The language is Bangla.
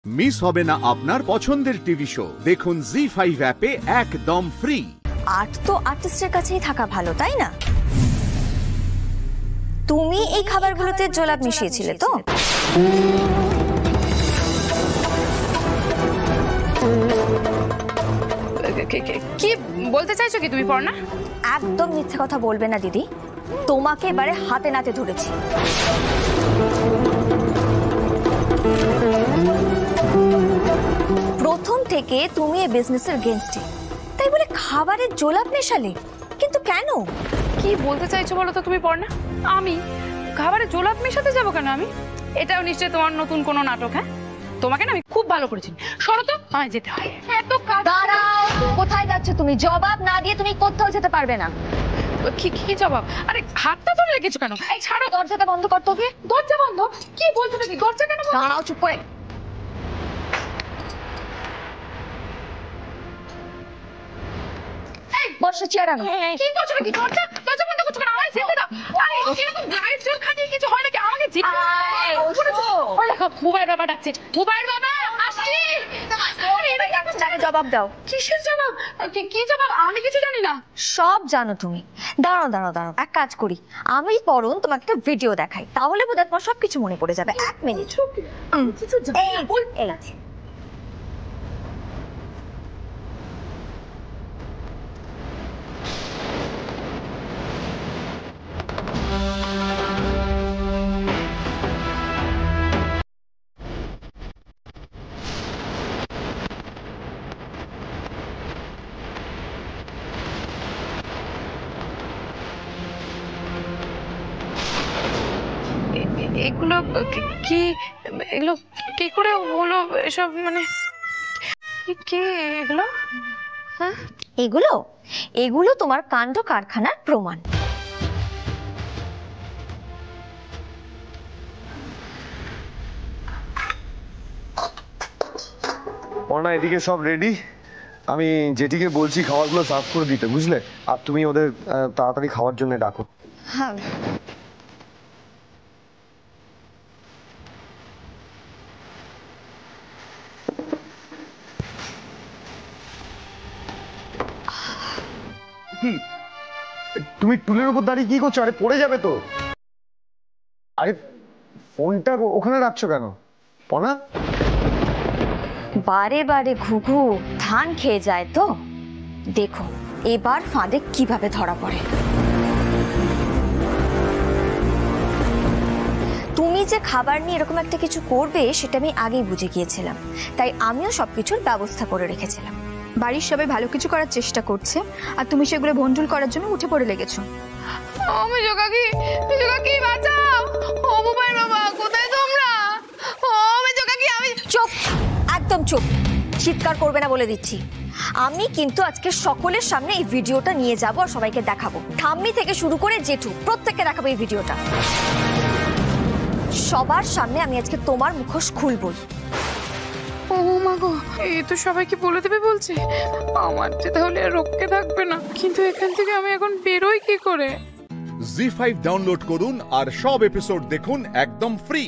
মিস হবে না আপনার পছন্দের টিভি শো। দেখুন জি5 অ্যাপে একদম ফ্রি। আর্ট তো আর্টিস্টের কাছেই থাকা ভালো, তাই না? তুমি এই খাবারগুলোতে জোলাপ মিশিয়েছিলে তো? কি বলতে চাইছো কি তুমি পর্ণা? একদম মিথ্যে কথা বলবে না দিদি, তোমাকে এবারে হাতে নাতে ধরেছি। প্রথম থেকে তুমি এই বিজনেসের এগেইনস্টে, তাই বলে খাবারের জোলাপ মেশালে, কিন্তু কেন? কি বলতে চাইছো বলো তো তুমি পর্ণা? আমি খাবারে জোলাপ মেশাতে যাবো কেন? আমি এটাও নিশ্চয়ই তোমার নতুন কোনো নাটক। হ্যাঁ, তোমাকে না আমি খুব ভালো করেছি। সরো তো, আমায় যেতে হয়। এত কাজ। দাঁড়াও, কোথায় যাচ্ছ তুমি? জবাব না দিয়ে তুমি কোথাও যেতে পারবে না। কি জবাব? আরে হাতটা ধরে রেখেছো কেন? এই ছাড়ো, দরজাটা বন্ধ করতে হবে। দরজা বন্ধ? কি বলছো নাকি? দরজা কেন? দাঁড়াও, চুপ করে। বর্ষা চেয়ার আনো। কি করছো নাকি? দরজা বন্ধ করছো কেন? আমায় যেতে দাও। আরে এরকম গায়ের জোর খাটিয়ে কিছু হয় নাকি? আমাকে যেতে দাও। ওই দেখো মোবাইল বাবা ডাকছে। মোবাইল বাবা আসছি। জবাব দাও। কিসের জবাব? কি জবাব? আমি কিছু জানি না। সব জানো তুমি। দাঁড়াও দাঁড়াও দাঁড়াও, এক কাজ করি, আমি পরন তোমাকে একটা ভিডিও দেখাই, তাহলে বোধহয় তোমার সবকিছু মনে পড়ে যাবে। 1 মিনিট। কিছু এই আছে। এগুলো কি এগুলো কি করে হলো এসব? মানে কে এগুলো? হ্যাঁ, এগুলো এগুলো তোমার কাণ্ড কারখানার প্রমাণ। পর্ণা, এদিকে সব রেডি। আমি যেটিকে বলছি খাবারগুলো সার্ভ করে দিতে, বুঝলে? আর তুমি ওদের তাড়াতাড়ি খাওয়ার জন্য ডাকো। হ্যাঁ। কি তুমি টুলের উপর দাঁড়িয়ে কি করছো? আরে পড়ে যাবে তো। আরে ফোনটা ওখানে রাখছো কেন পর্ণা? বারে বারে ঘুঘু ধান খেয়ে যায় তো, দেখো এবার ফাঁদে কিভাবে ধরা পড়ে। তুমি যে খাবার নিয়ে এরকম একটা কিছু করবে সেটা আমি আগেই বুঝে গিয়েছিলাম, তাই আমিও সবকিছুর ব্যবস্থা করে রেখেছিলাম। বাড়ির সবাই ভালো কিছু করার চেষ্টা করছে আর তুমি সেগুলো ভন্ডুল করার জন্য উঠে পড়ে লেগেছো। ও মিজোকাকি বাঁচাও। ও মোবাইল বাবা, কোথায় তোমরা? ও মিজোকাকি, আমি চুপ, একদম চুপ, চিৎকার করবে না বলে দিচ্ছি। আমি কিন্তু আজকে সকলের সামনে এই ভিডিওটা নিয়ে যাব আর সবাইকে দেখাবো। ঠাম্মি থেকে শুরু করে জেঠু প্রত্যেককে দেখাবো এই ভিডিওটা। সবার সামনে আমি আজকে তোমার মুখোশ খুলবই। ও মা গো, এই তো সবাইকে বলে দেবে বলছে। আমার যে তাহলে আর রক্ষে থাকবে না। কিন্তু এখান থেকে আমি এখন বেরোই কি করে? জি5 ডাউনলোড করুন আর সব এপিসোড দেখুন একদম ফ্রি।